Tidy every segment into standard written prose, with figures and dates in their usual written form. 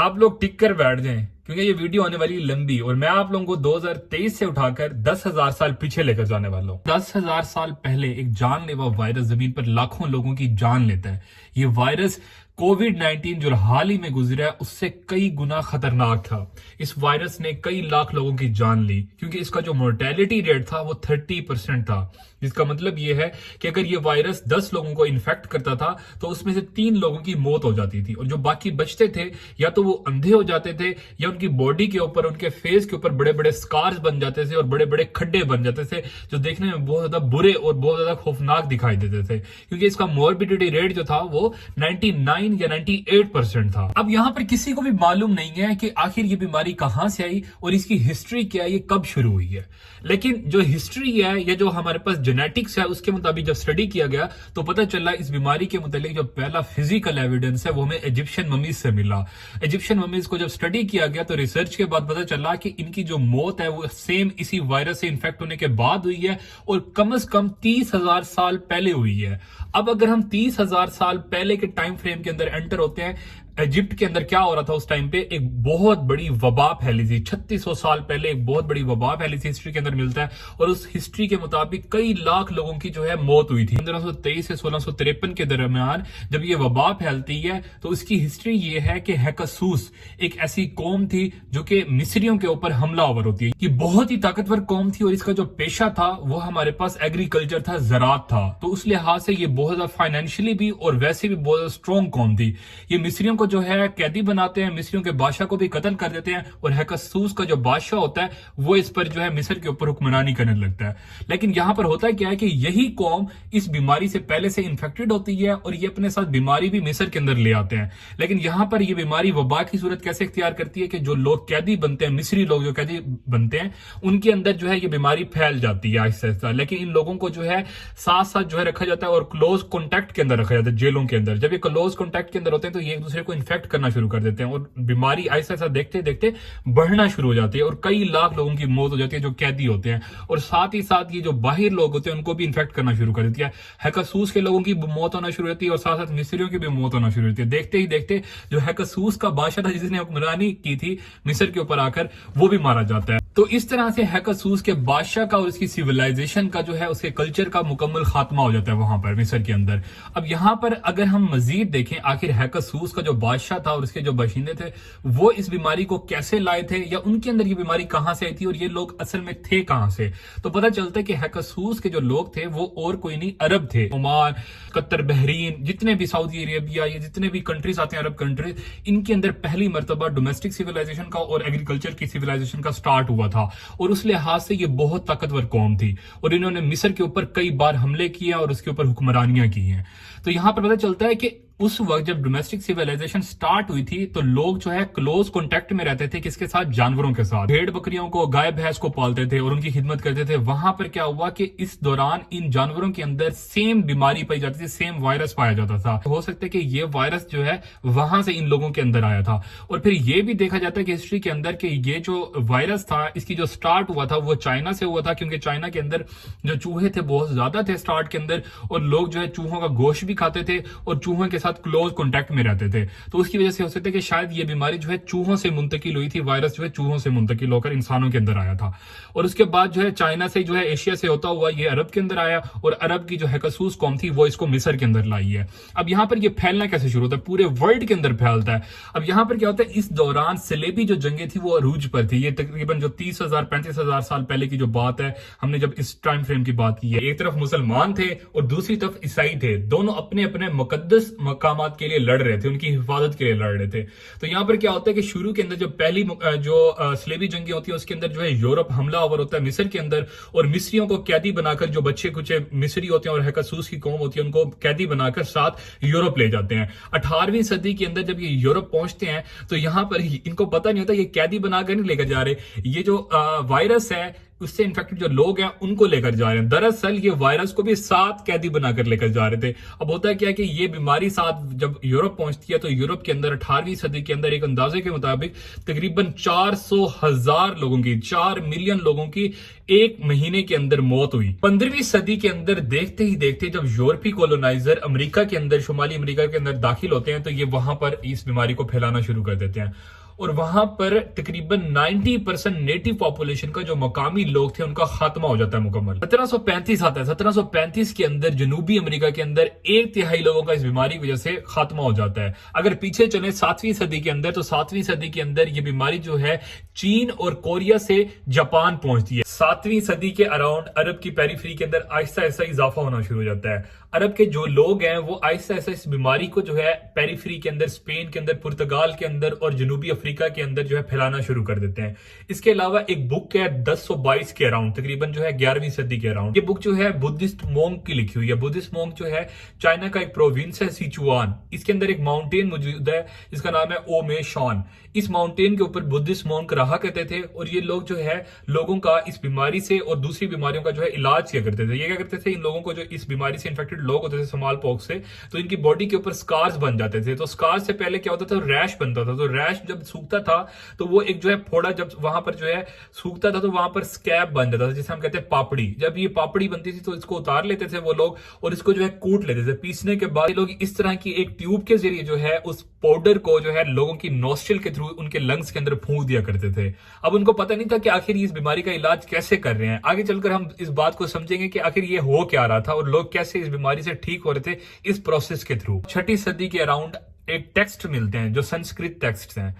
आप लोग टिक कर बैठ जाएं क्योंकि ये वीडियो होने वाली लंबी और मैं आप लोगों को 2023 से उठाकर 10,000 साल पीछे लेकर जाने वाला हूँ। 10,000 साल पहले एक जानलेवा वायरस जमीन पर लाखों लोगों की जान लेता है। ये वायरस कोविड-19 जो हाल ही में गुजरा है उससे कई गुना खतरनाक था। इस वायरस ने कई लाख लोगों की जान ली क्योंकि इसका जो मोर्टेलिटी रेट था वो 30% था। जिसका मतलब ये है कि अगर ये वायरस 10 लोगों को इन्फेक्ट करता था तो उसमें से 3 लोगों की मौत हो जाती थी और जो बाकी बचते थे या तो वो अंधे हो जाते थे या उनकी बॉडी के ऊपर, उनके फेस के ऊपर बड़े बड़े स्कार्स बन जाते थे और बड़े बड़े खड्डे बन जाते थे जो देखने में बहुत ज्यादा बुरे और बहुत ज्यादा खौफनाक दिखाई देते थे क्योंकि इसका मोर्बिडिटी रेट जो था वो 99 या 98% था। अब यहाँ पर किसी को भी मालूम नहीं है कि आखिर ये बीमारी कहां से आई और इसकी हिस्ट्री क्या है, ये कब शुरू हुई है। लेकिन जो हिस्ट्री है या जो हमारे पास जेनेटिक्स है उसके मुताबिक जब स्टडी किया गया तो पता चला इस बीमारी के मुताबिक जो पहला फिजिकल एविडेंस है वो हमें इजिप्शियन ममीज से मिला। इजिप्शियन ममीज को जब स्टडी किया गया तो रिसर्च के बाद पता चला कि इनकी जो मौत है वो सेम इसी वायरस से इन्फेक्ट होने के बाद हुई है और कम से कम 30,000 साल पहले हुई है। अब अगर हम 30,000 साल पहले के टाइम फ्रेम के अंदर एंटर होते हैं, इजिप्ट के अंदर क्या हो रहा था उस टाइम पे, एक बहुत बड़ी वबा फैली थी। 3600 साल पहले एक बहुत बड़ी वबा फैली थी, हिस्ट्री के अंदर मिलता है और उस हिस्ट्री के मुताबिक कई लाख लोगों की जो है मौत हुई थी। 1523 से 1653 के दरमियान जब ये वबा फैलती है तो उसकी हिस्ट्री ये है कि हैकसूस एक ऐसी कौम थी जो कि मिस्रियों के ऊपर हमलावर होती है। ये बहुत ही ताकतवर कौम थी और इसका जो पेशा था वो हमारे पास एग्रीकल्चर था, ज़राअत था। तो उस लिहाज से ये बहुत ज्यादा फाइनेंशियली भी और वैसे भी बहुत ज्यादा स्ट्रॉन्ग कौम थी। ये मिस्रियों को जो है कैदी बनाते हैं, मिस्रियों के बादशाह को भी कत्ल कर देते हैं और हैकसूस का जो बादशाह होता है वो इस पर जो है मिस्र के ऊपर हुक्मरानी करने लगता है। लेकिन यहां पर होता क्या है कि यही कौम इस बीमारी से पहले से इन्फेक्टेड होती है और ये अपने साथ बीमारी भी मिस्र के अंदर ले आते हैं। लेकिन यहां पर ये बीमारी वबा की सूरत कैसे इख्तियार करती है कि जो लोग कैदी बनते हैं, मिस्री लोग जो कैदी बनते हैं, उनके अंदर जो है ये बीमारी फैल जाती है आहिस्ता आहिस्ता। लेकिन इन लोगों को जो है साथ साथ जो है रखा जाता है और क्लोज कॉन्टैक्ट के अंदर रखा जाता है जेलों के अंदर। जब ये क्लोज कॉन्टैक्ट के अंदर होते हैं तो ये एक दूसरे को इन्फेक्ट करना शुरू कर देते हैं और बीमारी ऐसा ऐसा देखते देखते बढ़ना शुरू हो जाती है और कई लाख लोगों की मौत हो जाती है जो कैदी होते हैं। और साथ ही साथ ये जो बाहर लोग होते हैं उनको भी इन्फेक्ट करना शुरू कर देती है। हैकसूस के लोगों की मौत होना शुरू होती है और साथ साथ मिस्रियों की भी मौत होना शुरू होती है। देखते ही देखते जो हैकसूस का बादशाह था जिसने हुक्मरानी की थी मिस्र के ऊपर आकर, वो भी मारा जाता है। तो इस तरह से हैकसूस के बादशाह का और उसकी सिविलाइजेशन का जो है उसके कल्चर का मुकम्मल खात्मा हो जाता है वहां पर मिस्र के अंदर। अब यहां पर अगर हम मजीद देखें आखिर हैकसूस का जो बादशाह था और उसके जो बाशिंदे थे वो इस बीमारी को कैसे लाए थे या उनके अंदर ये बीमारी कहां से आई थी और ये लोग असल में थे कहां से, तो पता चलता है कि हैकसूस के जो लोग थे वो और कोई नहीं अरब थे। ओमान, कतर, बहरीन, जितने भी सऊदी अरेबिया, ये जितने भी कंट्रीज आते हैं अरब कंट्रीज, इनके अंदर पहली मर्तबा डोमेस्टिक सिविलाइजेशन का और एग्रीकल्चर की सिविलाइजेशन का स्टार्ट हुआ था और उस लिहाज से ये बहुत ताकतवर कौम थी और इन्होंने मिस्र के ऊपर कई बार हमले किए और उसके ऊपर हुक्मरानियां की हैं। तो यहां पर पता चलता है कि उस वक्त जब डोमेस्टिक सिविलाइजेशन स्टार्ट हुई थी तो लोग जो है क्लोज कांटेक्ट में रहते थे, किसके साथ? जानवरों के साथ। भेड़ बकरियों को, गाय भैंस को पालते थे और उनकी खिदमत करते थे। वहां पर क्या हुआ कि इस दौरान इन जानवरों के अंदर सेम बीमारी पाई जाती थी, सेम वायरस पाया जाता था। हो सकता है कि ये वायरस जो है वहां से इन लोगों के अंदर आया था। और फिर ये भी देखा जाता है कि हिस्ट्री के अंदर कि ये जो वायरस था इसकी जो स्टार्ट हुआ था वो चाइना से हुआ था क्योंकि चाइना के अंदर जो चूहे थे बहुत ज्यादा थे स्टार्ट के अंदर और लोग जो है चूहों का गोश्त भी खाते थे और चूहों के साथ क्लोज कॉन्टेक्ट में रहते थे। तो उसकी वजह से हो सकता है कि शायद ये बीमारी जो है चूहों से मुंतकिल हुई थी, वायरस जो है चूहों से मुंतकिल होकर इंसानों के अंदर आया था और उसके बाद जो है चाइना से जो है एशिया से होता हुआ ये अरब के अंदर आया और अरब की जो हैकसूस कौम थी वो इसको मिस्र के अंदर लाई है। अब यहां पर ये फैलना कैसे शुरू होता है? पूरे वर्ल्ड के अंदर फैलता है। अब यहां पर क्या होता है, इस दौरान सलेबी जो जंगें थी वो अरूज पर थी। ये तकरीबन जो 30,000 35,000 साल पहले की जो बात है, हमने जब इस टाइम फ्रेम की बात की है, एक तरफ मुसलमान थे और दूसरी तरफ ईसाई थे। दोनों अपने अपने मुकद्दस मकामात के लिए लड़ रहे थे, उनकी हिफाजत के लिए लड़ रहे थे। तो यहां पर क्या होता है कि शुरू के अंदर जो पहली जो स्लेवी जंगी होती है उसके अंदर जो है यूरोप हमलावर होता है मिस्र के अंदर और मिस्रियों को कैदी बनाकर, जो बच्चे कुछ मिस्री होते हैं और हैकसूस की कौम होती है उनको कैदी बनाकर साथ यूरोप ले जाते हैं। 18वीं सदी के अंदर जब ये यूरोप पहुंचते हैं तो यहां पर इनको पता नहीं होता ये कैदी बनाकर नहीं लेकर जा रहे, ये जो वायरस है उससे इन्फेक्टेड जो लोग हैं उनको लेकर जा रहे हैं। दरअसल ये वायरस को भी 7 कैदी बनाकर लेकर जा रहे थे। अब होता क्या है कि ये बीमारी साथ जब यूरोप पहुंचती है तो यूरोप के अंदर 18वीं सदी के अंदर एक अंदाजे के मुताबिक तकरीबन 400,000 लोगों की, 4 मिलियन लोगों की एक महीने के अंदर मौत हुई। 15वीं सदी के अंदर देखते ही देखते जब यूरोपीय कॉलोनाइजर अमेरिका के अंदर, शुमाली अमेरिका के अंदर दाखिल होते हैं तो ये वहां पर इस बीमारी को फैलाना शुरू कर देते हैं और वहां पर तकरीबन 90% नेटिव पॉपुलेशन का जो मकामी लोग थे उनका खात्मा हो जाता है मुकम्मल। 1735 आता है। 1735 के अंदर जनूबी अमेरिका के अंदर 1/3 लोगों का इस बीमारी की वजह से खात्मा हो जाता है। अगर पीछे चले 7वीं सदी के अंदर, तो 7वीं सदी के अंदर यह बीमारी जो है चीन और कोरिया से जापान पहुंचती है। 7वीं सदी के अराउंड अरब की पेरीफ्री के अंदर आहिस्ता आहिस्ता इजाफा होना शुरू हो जाता है। अरब के जो लोग हैं वो आहिस्ता आहिस्ता इस बीमारी को जो है पेरीफ्री के अंदर, स्पेन के अंदर, पुर्तगाल के अंदर और जनूबी अफ्रीका के अंदर जो है फैलाना शुरू कर देते हैं। इसके अलावा एक बुक है 1022 के अराउंड, तकरीबन जो है 11वीं सदी के अराउंड। ये बुक जो है बुद्धिस्ट मोंक की लिखी हुई है। बुद्धिस्ट मोंक जो है चाइना का एक प्रोविंस है सिचुआन, इसके अंदर एक माउंटेन मौजूद है जिसका नाम है ओमे शॉन। इस माउंटेन के ऊपर बुद्धिस्ट मोंक रहा करते थे और ये लोग जो है लोगों का इस बीमारी से और दूसरी बीमारियों का जो है इलाज किया करते थे। ये क्या करते थे, इन लोगों को जो इस बीमारी से इन्फेक्टेड लोग होते थे स्मॉल पॉक्स से, तो इनकी बॉडी के ऊपर स्कार्स बन जाते थे। तो स्कार्स से पहले क्या होता था, रैश बनता था। तो रैश जब सूखता था तो वो एक जो है फोड़ा जब वहां पर जो है सूखता था तो वहां पर स्कैब बन जाता था, जिसे हम कहते हैं पापड़ी। जब ये पापड़ी बनती थी तो इसको उतार लेते थे वो लोग और इसको जो है कूट लेते थे। पीसने के बाद लोग इस तरह की एक ट्यूब के जरिए जो है उस पाउडर को जो है लोगों की नोस्ट्रिल के थ्रू उनके लंग्स के अंदर फूंक दिया करते थे। अब उनको पता नहीं था कि आखिर इस बीमारी का इलाज कैसे कर रहे हैं। आगे चलकर हम इस बात को समझेंगे कि आखिर ये हो क्या रहा था और लोग कैसे इस बीमारी से ठीक हो रहे थे इस प्रोसेस के थ्रू। 6वीं सदी के अराउंड एक टेक्स्ट मिलते हैं जो संस्कृत टेक्स्ट हैं,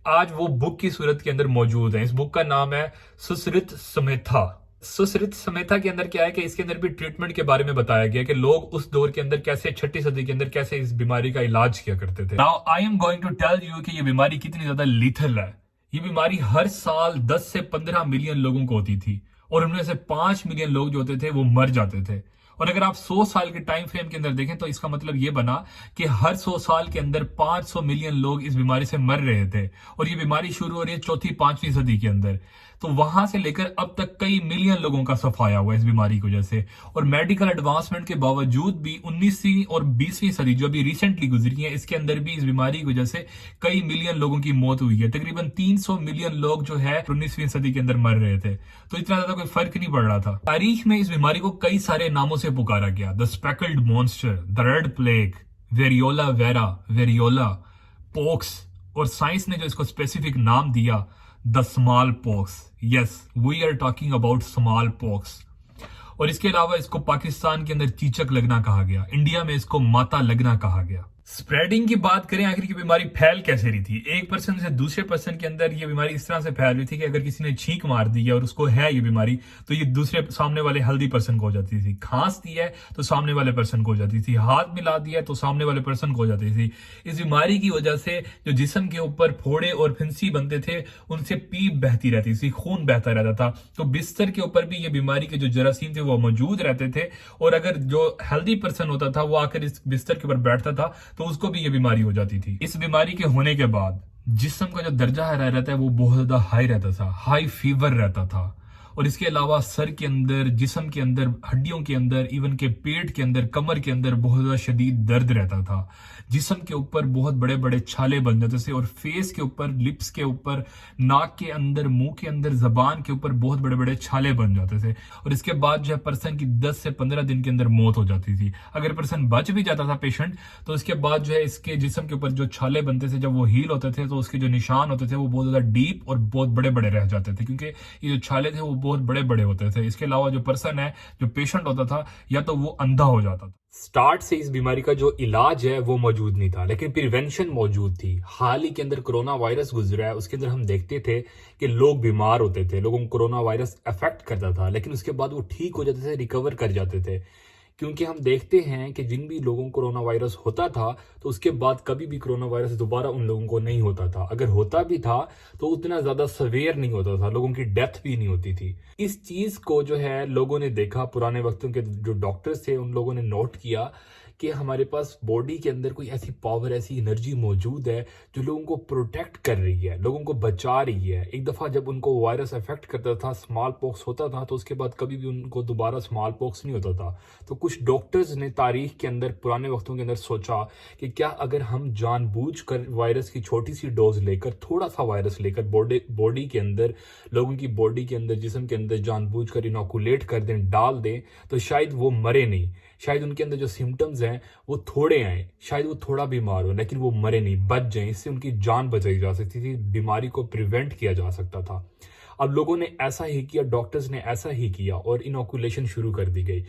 आज वो बुक की सूरत के अंदर मौजूद है। इस बुक का नाम है सुश्रुत संहिता। सुश्रुत संहिता के अंदर क्या है कि इसके अंदर भी ट्रीटमेंट के बारे में बताया गया कि लोग उस दौर के अंदर कैसे, 6वीं सदी के अंदर कैसे इस बीमारी का इलाज किया करते थे। Now I am going to tell you कि ये बीमारी कितनी ज्यादा लीथल है। ये बीमारी हर साल 10 से 15 मिलियन लोगों को होती थी और उनमें से 5 मिलियन लोग जो होते थे वो मर जाते थे। और अगर आप 100 साल के टाइम फ्रेम के अंदर देखें तो इसका मतलब ये बना कि हर 100 साल के अंदर 500 मिलियन लोग इस बीमारी से मर रहे थे। और ये बीमारी शुरू हो रही है 4वीं-5वीं सदी के अंदर। तो वहां से लेकर अब तक कई मिलियन लोगों का सफाया हुआ है इस बीमारी की वजह से। और मेडिकल एडवांसमेंट के बावजूद भी 19वीं और 20वीं सदी जो अभी रिसेंटली गुजरी है, इसके अंदर भी इस बीमारी की वजह से कई मिलियन लोगों की मौत हुई है। तकरीबन 300 मिलियन लोग जो है 19वीं सदी के अंदर मर रहे थे। तो इतना ज्यादा कोई फर्क नहीं पड़ रहा था। तारीख में इस बीमारी को कई सारे नामों से पुकारा गया। The speckled monster, the red plague, variola vera, variola, pox, और साइंस ने जो इसको स्पेसिफिक नाम दिया, the smallpox. Yes, we are talking about smallpox. और इसके अलावा इसको पाकिस्तान के अंदर चीचक लगना कहा गया, इंडिया में इसको माता लगना कहा गया। स्प्रेडिंग की बात करें, आखिर की बीमारी फैल कैसे रही थी। एक पर्सन से दूसरे पर्सन के अंदर ये बीमारी इस तरह से फैल रही थी कि अगर किसी ने छींक मार दी है और उसको है ये बीमारी तो ये दूसरे सामने वाले हेल्दी पर्सन को हो जाती थी। खांस दी है तो सामने वाले पर्सन को हो जाती थी। हाथ मिला दिया है तो सामने वाले पर्सन को हो जाती थी। इस बीमारी की वजह से जो जिस्म के ऊपर फोड़े और फिंसी बनते थे उनसे पीप बहती रहती थी, खून बहता रहता था। तो बिस्तर के ऊपर भी ये बीमारी के जो जरासीम थे वो मौजूद रहते थे और अगर जो हेल्दी पर्सन होता था वो आकर इस बिस्तर के ऊपर बैठता था तो उसको भी ये बीमारी हो जाती थी। इस बीमारी के होने के बाद जिस्म का जो दर्जा है रहता है वो बहुत ज्यादा हाई रहता था, हाई फीवर रहता था। और इसके अलावा सर के अंदर, जिस्म के अंदर, हड्डियों के अंदर, इवन के पेट के अंदर, कमर के अंदर बहुत ज्यादा शदीद दर्द रहता था। जिस्म के ऊपर बहुत बड़े बड़े छाले बन जाते थे और फेस के ऊपर, लिप्स के ऊपर, नाक के अंदर, मुंह के अंदर, जबान के ऊपर बहुत बड़े बड़े छाले बन जाते थे। और इसके बाद जो है पर्सन की 10 से 15 दिन के अंदर मौत हो जाती थी। अगर पर्सन बच भी जाता था पेशेंट तो इसके बाद जो है इसके जिस्म के ऊपर जो छाले बनते थे जब वो हील होते थे तो उसके जो निशान होते थे वो बहुत ज्यादा डीप और बहुत बड़े बड़े रह जाते थे क्योंकि ये जो छाले थे वो बहुत बड़े बड़े होते थे। इसके अलावा जो पर्सन है, जो पेशेंट होता था, या तो वो अंधा हो जाता था। स्टार्ट से इस बीमारी का जो इलाज है वो मौजूद नहीं था लेकिन प्रिवेंशन मौजूद थी। हाल ही के अंदर कोरोना वायरस गुजरा है, उसके अंदर हम देखते थे कि लोग बीमार होते थे, लोगों को कोरोना वायरस अफेक्ट करता था लेकिन उसके बाद वो ठीक हो जाते थे, रिकवर कर जाते थे। क्योंकि हम देखते हैं कि जिन भी लोगों को कोरोना वायरस होता था तो उसके बाद कभी भी कोरोना वायरस दोबारा उन लोगों को नहीं होता था। अगर होता भी था तो उतना ज्यादा सवेयर नहीं होता था, लोगों की डेथ भी नहीं होती थी। इस चीज को जो है लोगों ने देखा, पुराने वक्तों के जो डॉक्टर्स थे उन लोगों ने नोट किया कि हमारे पास बॉडी के अंदर कोई ऐसी पावर, ऐसी एनर्जी मौजूद है जो लोगों को प्रोटेक्ट कर रही है, लोगों को बचा रही है। एक दफ़ा जब उनको वायरस अफेक्ट करता था, स्मॉल पॉक्स होता था, तो उसके बाद कभी भी उनको दोबारा स्मॉल पॉक्स नहीं होता था। तो कुछ डॉक्टर्स ने तारीख के अंदर, पुराने वक्तों के अंदर सोचा कि क्या अगर हम जानबूझकर वायरस की छोटी सी डोज लेकर, थोड़ा सा वायरस लेकर बॉडी के अंदर, लोगों की बॉडी के अंदर, जिस्म के अंदर जानबूझकर इनोकुलेट कर दें, डाल दें, तो शायद वो मरे नहीं, शायद उनके अंदर जो सिम्टम्स हैं वो थोड़े आए, शायद वो थोड़ा बीमार हो, लेकिन वो मरे नहीं, बच जाएं। इससे उनकी जान बचाई जा सकती थी, बीमारी को प्रिवेंट किया जा सकता था। अब लोगों ने ऐसा ही किया, डॉक्टर्स ने ऐसा ही किया और इनोकुलेशन शुरू कर दी गई।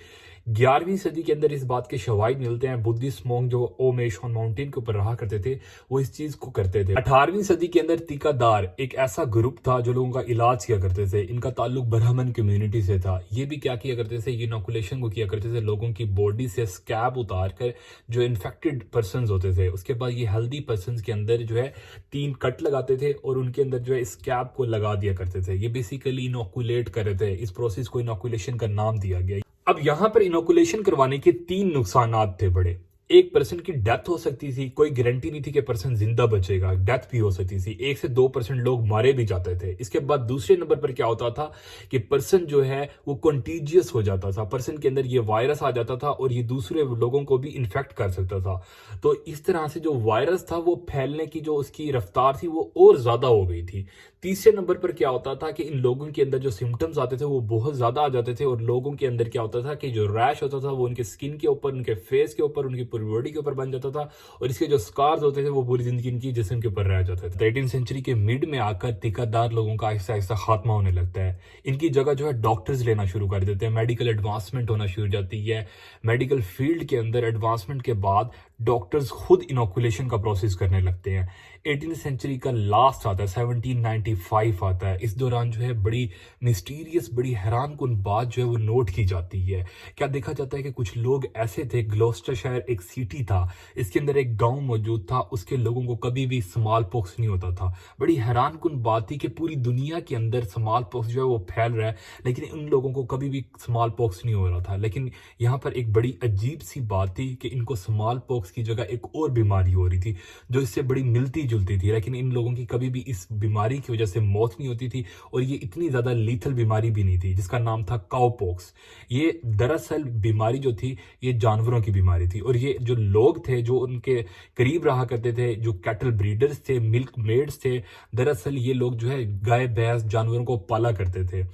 11वीं सदी के अंदर इस बात के शवाहिद मिलते हैं। बुद्धिस्ट मोंग जो ओमेशॉन माउंटेन के ऊपर रहा करते थे, वो इस चीज को करते थे। 18वीं सदी के अंदर टीकादार एक ऐसा ग्रुप था जो लोगों का इलाज किया करते थे। इनका ताल्लुक ब्राह्मण कम्युनिटी से था। ये भी क्या किया करते थे, इनोकुलेशन को किया करते थे, लोगों की बॉडी से स्कैब उतार कर, जो इन्फेक्टेड पर्सन होते थे, उसके बाद ये हेल्दी पर्सन के अंदर जो है 3 कट लगाते थे और उनके अंदर जो है स्कैब को लगा दिया करते थे। ये बेसिकली इनोकुलेट कर रहे थे। इस प्रोसेस को इनोकुलेशन का नाम दिया गया। अब यहां पर इनोकुलेशन करवाने के 3 नुकसानात थे बड़े। एक पर्सन की डेथ हो सकती थी, कोई गारंटी नहीं थी कि पर्सन जिंदा बचेगा, डेथ भी हो सकती थी। 1 से 2% लोग मारे भी जाते थे। इसके बाद दूसरे नंबर पर क्या होता था कि पर्सन जो है वो कंटीजियस हो जाता था, पर्सन के अंदर ये वायरस आ जाता था और ये दूसरे लोगों को भी इन्फेक्ट कर सकता था। तो इस तरह से जो वायरस था वो फैलने की जो उसकी रफ्तार थी वो और ज्यादा हो गई थी। तीसरे नंबर पर क्या होता था कि इन लोगों के अंदर जो सिम्टम्स आते थे वो बहुत ज्यादा आ जाते थे और लोगों के अंदर क्या होता था कि जो रैश होता था वो उनके स्किन के ऊपर, उनके फेस के ऊपर, उनकी पूरी बॉडी के ऊपर बन जाता था और इसके जो स्कार्स होते थे वो पूरी जिंदगी इनकी जिस्म के ऊपर रह जाते थे। 18वीं सेंचुरी के मिड में आकर टीकादार लोगों का आहिस्ता आहिस्ता खात्मा होने लगता है। इनकी जगह जो है डॉक्टर्स लेना शुरू कर देते हैं। मेडिकल एडवांसमेंट होना शुरू हो जाती है। मेडिकल फील्ड के अंदर एडवांसमेंट के बाद डॉक्टर्स खुद इनोकुलेशन का प्रोसेस करने लगते हैं। 18वीं सेंचुरी का लास्ट आता है, 1795 आता है। इस दौरान जो है बड़ी मिस्टीरियस, बड़ी हैरानकुन बात जो है वो नोट की जाती है। क्या देखा जाता है कि कुछ लोग ऐसे थे, ग्लोस्टरशायर एक सिटी था, इसके अंदर एक गांव मौजूद था, उसके लोगों को कभी भी स्मॉल पॉक्स नहीं होता था। बड़ी हैरानकुन बात थी कि पूरी दुनिया के अंदर स्मॉल पॉक्स जो है वो फैल रहा है, लेकिन उन लोगों को कभी भी स्मॉल पॉक्स नहीं हो रहा था। लेकिन यहाँ पर एक बड़ी अजीब सी बात थी कि इनको स्मॉल पॉक्स की जगह एक और बीमारी हो रही थी जो इससे बड़ी मिलती जुलती थी, लेकिन इन लोगों की कभी भी इस बीमारी की वजह से मौत नहीं होती थी और ये इतनी ज्यादा लीथल बीमारी भी नहीं थी, जिसका नाम था काउपॉक्स। ये दरअसल बीमारी जो थी ये जानवरों की बीमारी थी और ये जो लोग थे जो उनके करीब रहा करते थे, जो कैटल ब्रीडर्स थे, मिल्क मेड्स थे, दरअसल ये लोग जो है गाय भैंस जानवरों को पाला करते थे।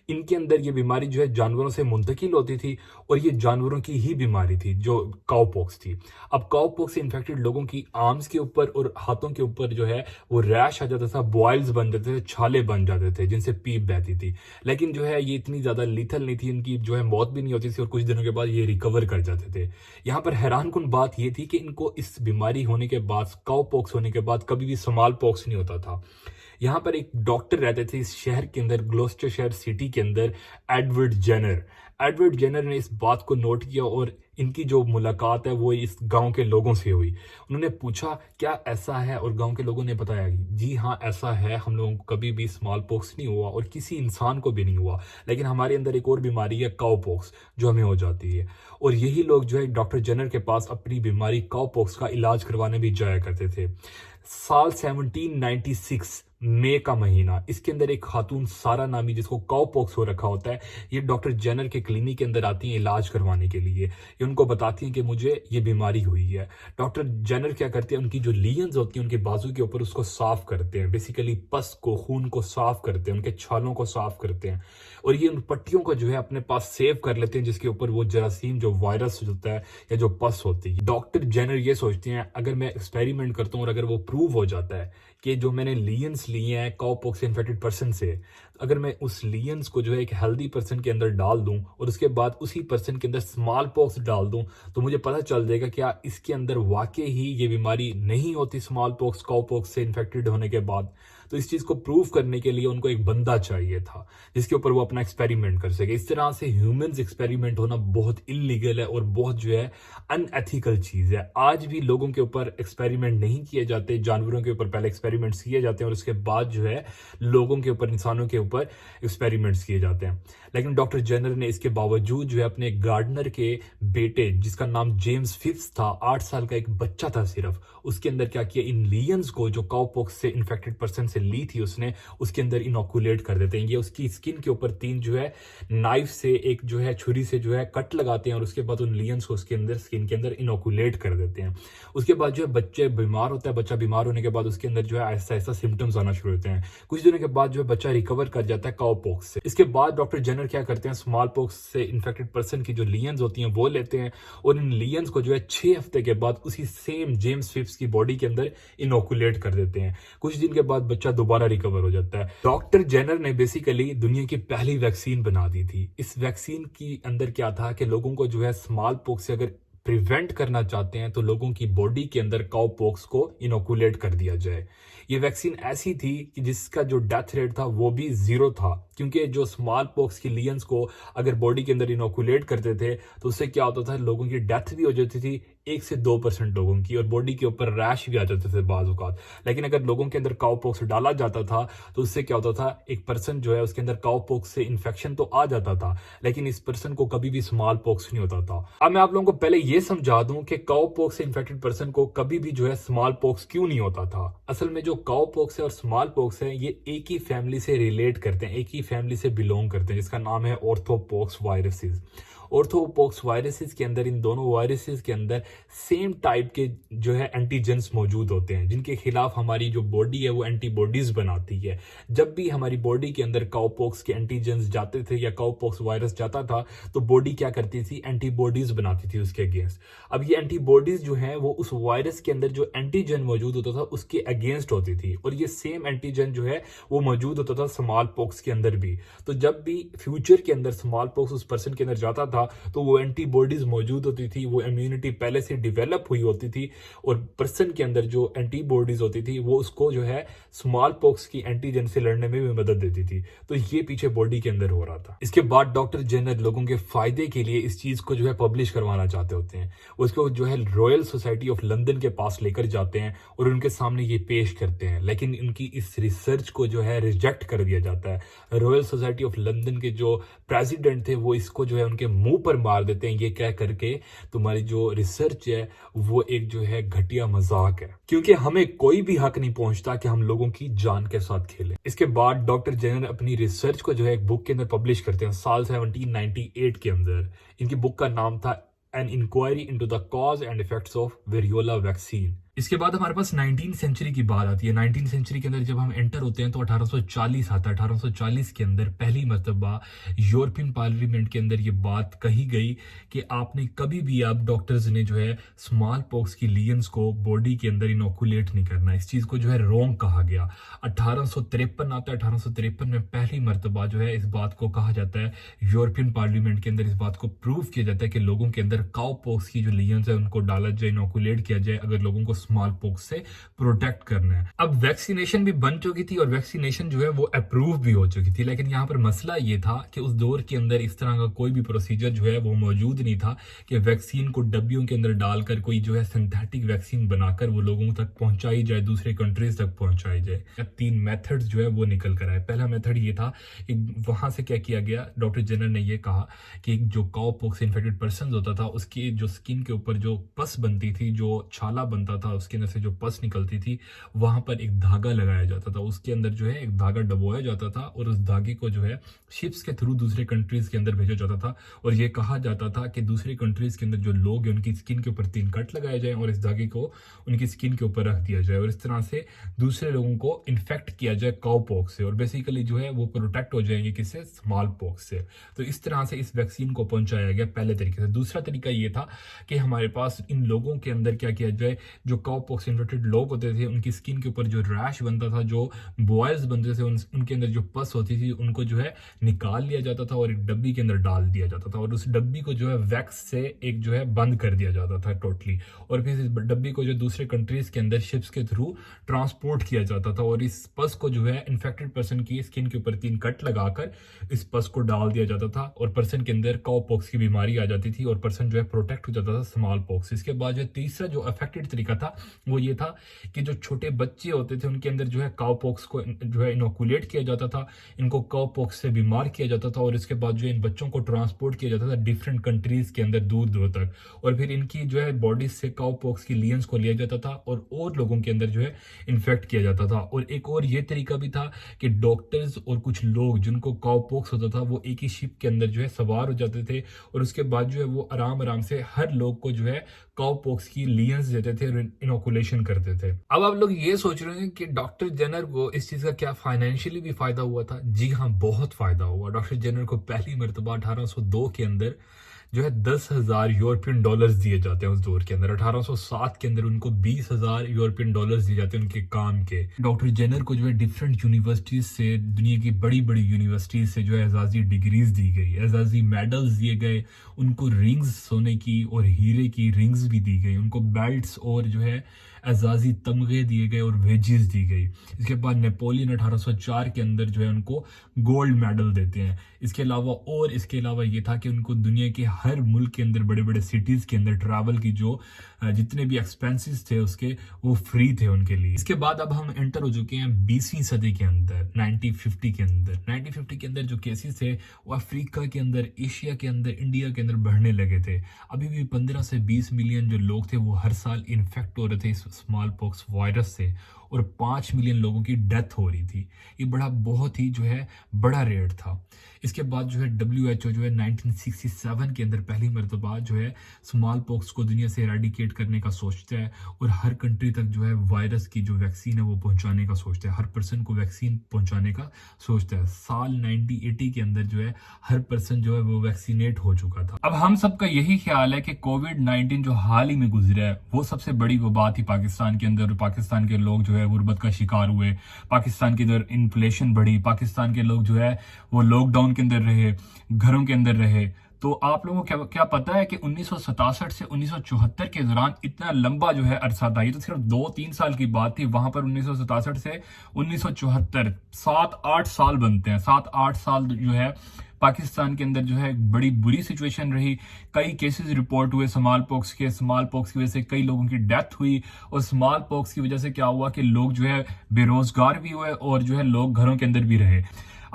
इनके अंदर ये बीमारी जो है जानवरों से मुंतकिल होती थी और ये जानवरों की ही बीमारी थी जो काउपॉक्स थी। अब काउपॉक्स से इन्फेक्टेड लोगों की आर्म्स के ऊपर और हाथों के ऊपर जो है वो रैश आ जाता था, बॉयल्स बन जाते थे, छाले बन जाते थे जिनसे पीप बहती थी। लेकिन जो है ये इतनी ज्यादा लीथल नहीं थी, इनकी जो है मौत भी नहीं होती थी और कुछ दिनों के बाद ये रिकवर कर जाते थे। यहाँ पर हैरानकुन बात ये थी कि इनको इस बीमारी होने के बाद, काउपॉक्स होने के बाद कभी भी स्मॉल पॉक्स नहीं होता था। यहाँ पर एक डॉक्टर रहते थे इस शहर के अंदर, ग्लोस्टरशायर सिटी के अंदर, एडवर्ड जेनर। एडवर्ड जेनर ने इस बात को नोट किया और इनकी जो मुलाकात है वो इस गांव के लोगों से हुई। उन्होंने पूछा क्या ऐसा है, और गांव के लोगों ने बताया जी हाँ ऐसा है, हम लोगों को कभी भी स्मॉल पॉक्स नहीं हुआ और किसी इंसान को भी नहीं हुआ, लेकिन हमारे अंदर एक और बीमारी है काउपॉक्स जो हमें हो जाती है। और यही लोग जो है डॉक्टर जेनर के पास अपनी बीमारी काउपॉक्स का इलाज करवाने भी जाया करते थे। साल 1796 मई का महीना, इसके अंदर एक खातून सारा नामी जिसको काउपॉक्स हो रखा होता है, ये डॉक्टर जेनर के क्लिनिक के अंदर आती हैं इलाज करवाने के लिए। ये उनको बताती हैं कि मुझे ये बीमारी हुई है। डॉक्टर जेनर क्या करते हैं, उनकी जो लीजन्स होती हैं उनके बाजू के ऊपर उसको साफ करते हैं, बेसिकली पस को, खून को साफ करते हैं, उनके छालों को साफ करते हैं और ये उन पट्टियों को जो है अपने पास सेव कर लेते हैं जिसके ऊपर वो जरासीम, जो वायरस होता है या जो पस होती है। डॉक्टर जेनर ये सोचते हैं अगर मैं एक्सपेरिमेंट करता हूँ और अगर वो प्रूव हो जाता है कि जो मैंने लीजन्स लिए हैं काउपॉक्स इन्फेक्टेड पर्सन से, अगर मैं उस लीजन्स को जो है एक हेल्दी पर्सन के अंदर डाल दूं और उसके बाद उसी पर्सन के अंदर स्मॉल पॉक्स डाल दूं, तो मुझे पता चल जाएगा क्या इसके अंदर वाकई ही ये बीमारी नहीं होती स्मॉल पॉक्स काउपॉक्स से इन्फेक्टेड होने के बाद। तो इस चीज को प्रूव करने के लिए उनको एक बंदा चाहिए था जिसके ऊपर वो अपना एक्सपेरिमेंट कर सके। इस तरह से ह्यूमंस एक्सपेरिमेंट होना बहुत इलीगल है और बहुत जो है अनएथिकल चीज है। आज भी लोगों के ऊपर एक्सपेरिमेंट नहीं किए जाते, जानवरों के ऊपर पहले एक्सपेरिमेंट्स किए जाते हैं और उसके बाद जो है लोगों के ऊपर, इंसानों के ऊपर एक्सपेरिमेंट्स किए जाते हैं। लेकिन डॉक्टर जेनर ने इसके बावजूद जो है अपने गार्डनर के बेटे, जिसका नाम जेम्स फिफ्स था, 8 साल का एक बच्चा था सिर्फ, उसके अंदर क्या किया, इन लियंस को जो काउपॉक्स से इन्फेक्टेड पर्सन से ली थी उसने, उसके अंदर इनोकुलेट कर देते हैं। ये उसकी स्किन के ऊपर 3 जो है नाइफ से, एक जो है छुरी से जो है कट लगाते हैं और उसके बाद उन लियंस को उसके अंदर स्किन के अंदर इनोकुलेट कर देते हैं। उसके बाद जो है बच्चे बीमार होता है, बच्चा बीमार होने के बाद उसके अंदर जो है ऐसा ऐसा सिम्टम्स आना शुरू होते हैं। कुछ दिनों के बाद जो है बच्चा रिकवर कर जाता है काउपॉक्स से। इसके बाद डॉक्टर जेनर क्या करते हैं, स्मॉल पॉक्स से इन्फेक्टेड पर्सन की जो लियंस होती हैं वो लेते हैं और इन लियंस को जो है 6 हफ्ते के बाद उसी सेम जेम्स फिफ्स की बॉडी के अंदर इनोकुलेट कर देते हैं। कुछ दिन के बाद बच्चा दोबारा रिकवर हो जाता है। डॉक्टर जेनर ने बेसिकली दुनिया की पहली वैक्सीन बना दी थी। इस वैक्सीन की अंदर क्या था कि लोगों को जो है स्मॉल पॉक्स से अगर प्रिवेंट करना चाहते हैं तो लोगों की बॉडी के अंदर काउपॉक्स को इनोकुलेट कर दिया जाए। ये वैक्सीन ऐसी थी कि जिसका जो डेथ रेट था वो भी 0 था, क्योंकि जो स्मॉल पॉक्स की लियंस को अगर बॉडी के अंदर इनोकुलेट करते थे तो उससे क्या होता था, लोगों की डेथ भी हो जाती थी 1 से 2% लोगों की, और बॉडी के ऊपर रैश भी आ जाते थे बाज़ औक़ात। लेकिन अगर लोगों के अंदर काउपॉक्स डाला जाता था तो उससे क्या होता था, एक पर्सन जो है उसके अंदर काउपॉक्स से इन्फेक्शन तो आ जाता था लेकिन इस पर्सन को कभी भी स्मॉल पॉक्स नहीं होता था। अब मैं आप लोगों को पहले ये समझा दूं कि काउपॉक्स से इन्फेक्टेड पर्सन को कभी भी जो है स्मॉल पॉक्स क्यों नहीं होता था। असल में जो काउपॉक्स है और स्मॉल पॉक्स है ये एक ही फैमिली से रिलेट करते हैं, एक ही फैमिली से बिलोंग करते हैं, जिसका नाम है ऑर्थोपॉक्स वायरसेस। ऑर्थोपॉक्स वायरसेस के अंदर, इन दोनों वायरसेस के अंदर सेम टाइप के जो है एंटीजेंस मौजूद होते हैं जिनके खिलाफ हमारी जो बॉडी है वो एंटीबॉडीज बनाती है। जब भी हमारी बॉडी के अंदर काउपॉक्स के एंटीजेंस जाते थे या काउपॉक्स वायरस जाता था तो बॉडी क्या करती थी, एंटीबॉडीज बनाती थी उसके अगेंस्ट। अब ये एंटीबॉडीज जो है वो उस वायरस के अंदर जो एंटीजन मौजूद होता था उसके अगेंस्ट होती थी, और ये सेम एंटीजन जो है वो मौजूद होता था स्मॉल पॉक्स के अंदर भी। तो जब भी फ्यूचर के अंदर स्मॉल पॉक्स उस पर्सन के अंदर जाता था तो वो एंटीबॉडीज मौजूद होती थी, वो इम्यूनिटी पहले से डेवलप हुई होती थी, और पर्सन के अंदर जो एंटीबॉडीज होती थी वो उसको जो है स्मॉल पॉक्स की एंटीजन से लड़ने में भी मदद देती थी। तो ये पीछे बॉडी के अंदर हो रहा था। इसके बाद डॉक्टर जेनर लोगों के फायदे के लिए इस चीज को जो है पब्लिश करवाना चाहते होते हैं। उसको जो है रॉयल सोसाइटी ऑफ लंदन के पास लेकर जाते हैं और उनके सामने ये पेश करते हैं, लेकिन इनकी इस रिसर्च को जो है रिजेक्ट कर दिया जाता है। रॉयल सोसाइटी ऑफ लंदन के जो प्रेसिडेंट थे वो इसको जो है उनके मुंह पर मार देते हैं, ये कह करके तुम्हारी जो रिसर्च है वो एक जो है घटिया मजाक है, क्योंकि हमें कोई भी हक नहीं पहुंचता कि हम लोगों की जान के साथ खेलें। इसके बाद डॉक्टर जेनर अपनी रिसर्च को जो है एक बुक के अंदर पब्लिश करते हैं साल 1798 के अंदर। इनकी बुक का नाम था an inquiry into the cause and effects of variola vaccine. इसके बाद हमारे पास 19th सेंचुरी की बात आती है। 19th सेंचुरी के अंदर जब हम एंटर होते हैं तो 1840 आता है। 1840 के अंदर पहली मर्तबा यूरोपियन पार्लियामेंट के अंदर ये बात कही गई कि आपने कभी भी, आप डॉक्टर्स ने जो है स्मॉल पॉक्स की लियंस को बॉडी के अंदर इनोकुलेट नहीं करना। इस चीज को जो है रॉन्ग कहा गया। 1853 आता है। 1853 में पहली मर्तबा जो है इस बात को कहा जाता है, यूरोपियन पार्लियामेंट के अंदर इस बात को प्रूव किया जाता है कि लोगों के अंदर काउ पॉक्स की जो लियंस है उनको डाला जाए, इनोकुलेट किया जाए अगर लोगों को स्मॉल पॉक्स से प्रोटेक्ट करना है। अब वैक्सीनेशन भी बन चुकी थी और वैक्सीनेशन जो है वो अप्रूव भी हो चुकी थी, लेकिन यहाँ पर मसला ये था कि उस दौर के अंदर इस तरह का कोई भी प्रोसीजर जो है वो मौजूद नहीं था कि वैक्सीन को डब्बियों के अंदर डालकर कोई जो है सिंथेटिक वैक्सीन बनाकर वो लोगों तक पहुंचाई जाए, दूसरे कंट्रीज तक पहुंचाई जाए। 3 मेथड्स जो है वो निकल कर आए। पहला मेथड ये था कि वहां से क्या किया गया, डॉक्टर जेनर ने ये कहा कि जो काउ पॉक्स इन्फेक्टेड पर्सन होता था उसकी जो स्किन के ऊपर जो पस बनती थी, जो छाला बनता था, उसके अंदर से जो पस निकलती थी, वहां पर एक धागा लगाया जाता था। उसके अंदर जो है एक धागा डबोया जाता था और उस धागे को जो है शिप्स के थ्रू दूसरे कंट्रीज के अंदर भेजा जाता था, और ये कहा जाता था कि दूसरे कंट्रीज के अंदर जो लोग हैं उनकी स्किन के ऊपर 3 कट लगाए जाए और इस धागे को उनकी स्किन के ऊपर रख दिया जाए और इस तरह से दूसरे लोगों को इन्फेक्ट किया जाए काउ पॉक्स से, और बेसिकली जो है वो प्रोटेक्ट हो जाएंगे किससे, स्मॉल पॉक्स से। तो इस तरह से इस वैक्सीन को पहुंचाया गया पहले तरीके से। दूसरा तरीका ये था कि हमारे पास इन लोगों के अंदर क्या किया जाए, जो काउपॉक्स इन्फेक्टेड लोग होते थे उनकी स्किन के ऊपर जो रैश बनता था, जो बॉयल्स बनते थे, उनके अंदर जो पस होती थी उनको जो है निकाल लिया जाता था और एक डब्बी के अंदर डाल दिया जाता था और उस डब्बी को जो है वैक्स से एक जो है बंद कर दिया जाता था टोटली, और फिर इस डब्बी को जो दूसरे कंट्रीज के अंदर शिप्स के थ्रू ट्रांसपोर्ट किया जाता था और इस पस को जो है इन्फेक्टेड पर्सन की स्किन के ऊपर 3 कट लगाकर इस पस को डाल दिया जाता था और पर्सन के अंदर काउपॉक्स की बीमारी आ जाती थी और पर्सन जो है प्रोटेक्ट हो जाता था स्मॉल पॉक्स। इसके बाद जो तीसरा जो अफेक्टेड तरीका था वो ये था कि जो छोटे बच्चे होते थे उनके अंदर जो है काउपॉक्स को जो है इनोकुलेट किया जाता था, इनको काउपॉक्स से बीमार किया जाता था और इसके बाद जो इन बच्चों को ट्रांसपोर्ट किया जाता था डिफरेंट कंट्रीज के अंदर दूर दूर तक, और फिर इनकी जो है बॉडी से काउपॉक्स की लियंस को लिया जाता था और लोगों के अंदर जो है इन्फेक्ट किया जाता था। और एक और ये तरीका भी था कि डॉक्टर्स और कुछ लोग जिनको काउपॉक्स होता था वो एक ही शिप के अंदर जो है सवार हो जाते थे और उसके बाद जो है वो आराम आराम से हर लोग को जो है काउपॉक्स की लियंस देते थे और इनोकुलेशन करते थे। अब आप लोग ये सोच रहे हैं कि डॉक्टर जेनर को इस चीज का क्या फाइनेंशियली भी फायदा हुआ था? जी हाँ, बहुत फायदा हुआ। डॉक्टर जेनर को पहली मरतबा 1802 के अंदर जो है 10,000 यूरोपियन डॉलर्स दिए जाते हैं उस दौर के अंदर। 1807 के अंदर उनको 20,000 यूरोपियन डॉलर्स दिए जाते हैं उनके काम के। डॉक्टर जेनर को जो है डिफरेंट यूनिवर्सिटीज से, दुनिया की बड़ी बड़ी यूनिवर्सिटीज से जो है एजाजी डिग्रीज दी गई, एजाजी मेडल्स दिए गए, उनको रिंग्स सोने की और हीरे की रिंग्स भी दी गई, उनको बेल्ट्स और जो है एजाजी तमगे दिए गए और वेजेस दी गई। इसके बाद नेपोलियन 1804 के अंदर जो है उनको गोल्ड मेडल देते हैं। इसके अलावा ये था कि उनको दुनिया के हर मुल्क के अंदर बड़े बड़े सिटीज के अंदर ट्रैवल की जो जितने भी एक्सपेंसेस थे उसके वो फ्री थे उनके लिए। इसके बाद अब हम एंटर हो चुके हैं 20वीं सदी के अंदर, 1950 के अंदर। 1950 के अंदर जो केसेस थे वो अफ्रीका के अंदर, एशिया के अंदर, इंडिया के अंदर बढ़ने लगे थे। अभी भी 15 से 20 मिलियन जो लोग थे वो हर साल इन्फेक्ट हो रहे थे इस स्मॉल पॉक्स वायरस से और 5 मिलियन लोगों की डेथ हो रही थी। ये बहुत ही जो है बड़ा रेट था। इसके बाद जो है WHO जो है 1967 के अंदर पहली मरतबा जो है स्मॉल पॉक्स को दुनिया से एराडिकेट करने का सोचता है और हर कंट्री तक जो है वायरस की जो वैक्सीन है वो पहुंचाने का सोचता है, हर पर्सन को वैक्सीन पहुंचाने का सोचता है। साल 1980 के अंदर जो है हर पर्सन जो है वो वैक्सीनेट हो चुका था। अब हम सबका यही ख्याल है कि कोविड-19 जो हाल ही में गुजरा है वो सबसे बड़ी वो बात थी पाकिस्तान के अंदर, और पाकिस्तान के लोग जो है गुर्बत का शिकार हुए, पाकिस्तान के अंदर इन्फ्लेशन बढ़ी, पाकिस्तान के लोग जो है वो लॉकडाउन के अंदर रहे, घरों के अंदर रहे। तो आप लोगों को क्या पता है कि 1967 से 1974 के दौरान इतना लंबा जो है अरसा था, ये तो सिर्फ 2-3 साल की बात थी। वहां पर 1967 से 1974 7-8 साल बनते हैं। 7-8 साल जो है पाकिस्तान के अंदर जो है बड़ी बुरी सिचुएशन रही। कई केसेस रिपोर्ट हुए स्मॉल पॉक्स के। स्मॉल पॉक्स की वजह से कई लोगों की डेथ हुई और स्मॉल पॉक्स की वजह से क्या हुआ कि लोग जो है बेरोजगार भी हुए और जो है लोग घरों के अंदर भी रहे।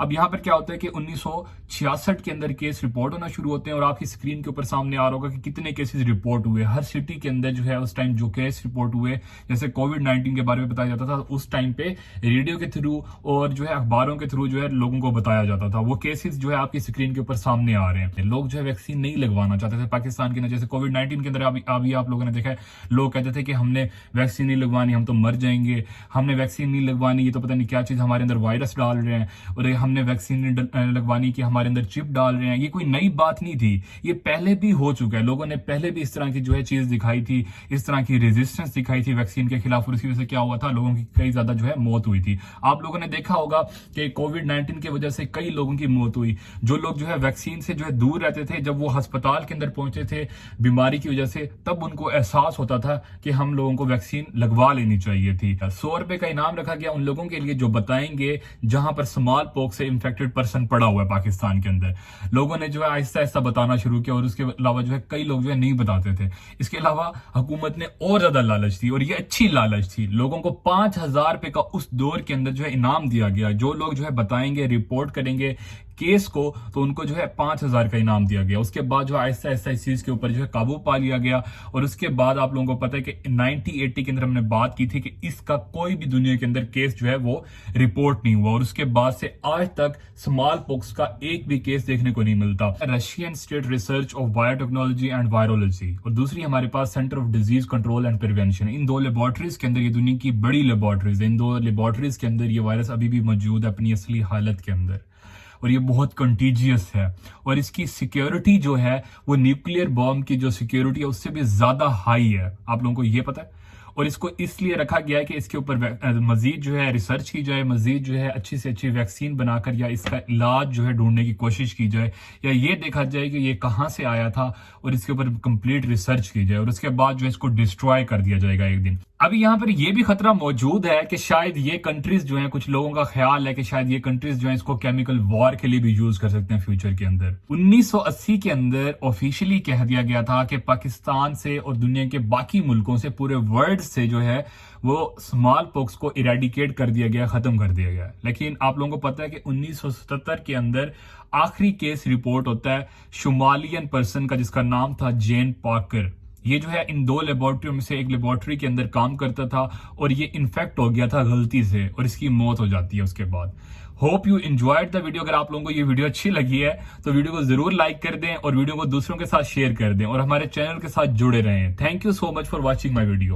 अब यहाँ पर क्या होता है कि 1966 के अंदर केस रिपोर्ट होना शुरू होते हैं और आपकी स्क्रीन के ऊपर सामने आ रहा होगा कि कितने केसेस रिपोर्ट हुए हर सिटी के अंदर जो है उस टाइम जो केस रिपोर्ट हुए। जैसे कोविड-19 के बारे में बताया जाता था उस टाइम पे रेडियो के थ्रू और जो है अखबारों के थ्रू जो है लोगों को बताया जाता था। वो केसेस जो है आपकी स्क्रीन के ऊपर सामने आ रहे हैं। लोग जो है वैक्सीन नहीं लगवाना चाहते थे पाकिस्तान के अंदर। जैसे कोविड-19 के अंदर अभी आप लोगों ने देखा है, लोग कहते थे कि हमने वैक्सीन नहीं लगवानी, हम तो मर जाएंगे, हमने वैक्सीन नहीं लगवानी, ये तो पता नहीं क्या चीज हमारे अंदर वायरस डाल रहे हैं, और हमने वैक्सीन लगवानी कि हमारे अंदर चिप डाल रहे हैं। ये कोई नई बात नहीं थी, ये पहले भी हो चुका है। लोगों ने पहले भी इस तरह की जो है चीज दिखाई थी, इस तरह की रेजिस्टेंस दिखाई थी वैक्सीन के खिलाफ, और इसकी वजह से क्या हुआ था, लोगों की कई ज्यादा जो है मौत हुई थी। आप लोगों ने देखा होगा कि कोविड-19 की वजह से कई लोगों की मौत हुई। जो लोग जो है वैक्सीन से जो है दूर रहते थे, जब वो अस्पताल के अंदर पहुंचे थे बीमारी की वजह से, तब उनको एहसास होता था कि हम लोगों को वैक्सीन लगवा लेनी चाहिए थी। 100 रुपए का इनाम रखा गया उन लोगों के लिए जो बताएंगे जहां पर स्मॉल पॉक्स से इन्फेक्टेड पर्सन पड़ा हुआ है पाकिस्तान के अंदर। लोगों ने जो है आहिस्ता आहिस्ता बताना शुरू किया और उसके अलावा जो है कई लोग जो है नहीं बताते थे। इसके अलावा हुकूमत ने और ज्यादा लालच दी, और ये अच्छी लालच थी। लोगों को 5,000 रुपए का उस दौर के अंदर जो है इनाम दिया गया। जो लोग जो है बताएंगे, रिपोर्ट करेंगे केस को, तो उनको जो है 5,000 का इनाम दिया गया। उसके बाद जो आहिस्ता आहिस्ता इस चीज के ऊपर जो है काबू पा लिया गया। और उसके बाद आप लोगों को पता है कि 1980 के अंदर हमने बात की थी कि इसका कोई भी दुनिया के अंदर केस जो है वो रिपोर्ट नहीं हुआ, और उसके बाद से आज तक स्मॉल पॉक्स का एक भी केस देखने को नहीं मिलता। Russian state research of biotechnology and virology, और दूसरी हमारे पास centre of disease control and prevention. इन दो लेबोरेटरीज के अंदर, ये दुनिया की बड़ी लेबोरेटरीज है, इन दो लेबोरेटरीज के अंदर ये वायरस अभी भी मौजूद है अपनी असली हालत के अंदर, और ये बहुत कंटीजियस है। और इसकी सिक्योरिटी जो है वो न्यूक्लियर बॉम्ब की जो सिक्योरिटी है उससे भी ज्यादा हाई है। आप लोगों को ये पता है? और इसको इसलिए रखा गया है कि इसके ऊपर मजीद जो है रिसर्च की जाए, मजीद जो है अच्छी से अच्छी वैक्सीन बनाकर या इसका इलाज जो है ढूंढने की कोशिश की जाए, या ये देखा जाए कि ये कहाँ से आया था और इसके ऊपर कंप्लीट रिसर्च की जाए और उसके बाद जो है इसको डिस्ट्रॉय कर दिया जाएगा एक दिन। अभी यहाँ पर ये भी खतरा मौजूद है कि शायद ये कंट्रीज जो हैं, कुछ लोगों का ख्याल है कि शायद ये कंट्रीज जो हैं इसको केमिकल वॉर के लिए भी यूज कर सकते हैं फ्यूचर के अंदर। 1980 के अंदर ऑफिशियली कह दिया गया था कि पाकिस्तान से और दुनिया के बाकी मुल्कों से, पूरे वर्ल्ड से जो है वो स्मॉल पॉक्स को इरेडिकेट कर दिया गया, खत्म कर दिया गया। लेकिन आप लोगों को पता है कि 1977 के अंदर आखिरी केस रिपोर्ट होता है शुमालियन पर्सन का, जिसका नाम था जेन पार्कर। ये जो है इन 2 लेबोरेटरी में से एक लेबोरेटरी के अंदर काम करता था और ये इन्फेक्ट हो गया था गलती से और इसकी मौत हो जाती है उसके बाद। Hope you enjoyed the video. अगर आप लोगों को ये वीडियो अच्छी लगी है तो वीडियो को जरूर लाइक कर दें और वीडियो को दूसरों के साथ शेयर कर दें और हमारे चैनल के साथ जुड़े रहें। Thank you so much for watching my video.